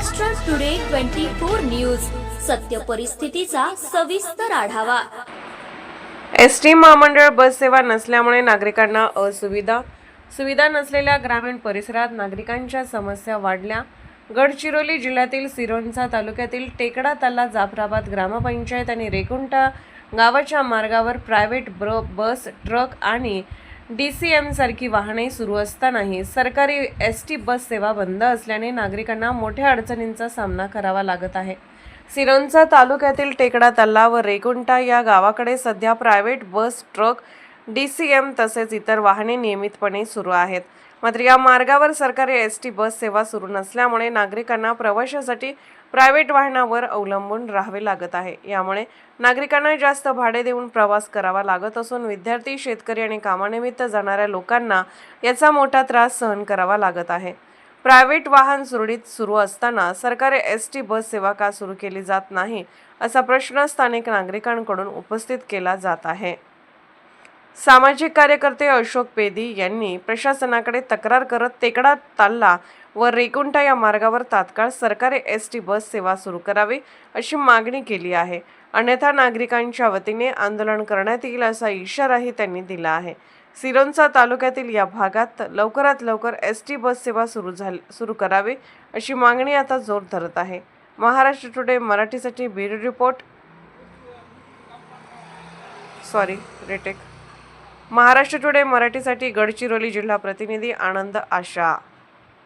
Maharashtra today 24 news, सत्य परिस्थितीचा सविस्तर आढावा। एसटी महामंडळ बस सेवा नसल्यामुळे नागरिकांना सुविधा नसलेल्या ग्रामीण परिसरात नागरिकांच्या समस्या वाढल्या। गडचिरोली जिल्ह्यातील सिरोंचा तालुक्यातील टेकडा तल्ला जाफराबाद ग्रामपंचायत आणि रेकुंटा गावाच्या मार्गावर प्रायव्हेट बस, ट्रक आणि DCM सारखी वाहने सुरू असतानाही सरकारी एसटी बस सेवा बंद असल्याने नागरिकांना मोठ्या अडचणींचा सामना करावा लागत आहे। सिरोंचा तालुक्यातील टेकडा तल्ला व रेकुंटा या गावाकडे सध्या प्रायव्हेट बस, ट्रक, DCM तसेच इतर वाहने नियमितपणे सुरू आहेत। मात्र या मार्गावर सरकारी एसटी बस सेवा सुरू नसल्यामुळे नागरिकांना प्रवासासाठी प्रायव्हेट वाहनावर अवलंबून राहावे लागत आहे। यामुळे नागरिकांना जास्त भाडे देऊन प्रवास करावा लागत असून विद्यार्थी, शेतकरी आणि कामानिमित्त जाणाऱ्या लोकांना याचा मोठा त्रास सहन करावा लागत आहे। प्रायव्हेट वाहन सुरळीत सुरू असताना सरकारी एसटी बस सेवा का सुरू केली जात नाही असा प्रश्न स्थानिक नागरिकांकडून उपस्थित केला जात आहे। सामाजिक कार्यकर्ते अशोक पेदी यांनी प्रशासनाकडे तक्रार करत टेकडा तल्ला व रेकुंटा या मार्गावर तात्काळ सरकारी एसटी बस सेवा सुरू करावी अशी मागणी केली आहे। अन्यथा नागरिकांच्या वतीने आंदोलन करण्यात येईल असा इशाराही त्यांनी दिला आहे। सिरोंचा तालुक्यातील या भागात लवकरात लवकर एसटी बस सेवा सुरू करावी अशी मागणी आता जोर धरत आहे। महाराष्ट्र टुडे मराठीसाठी ब्युरो रिपोर्ट महाराष्ट्र टुडे मराठीसाठी गडचिरोली जिल्हा प्रतिनिधी आनंद आशा।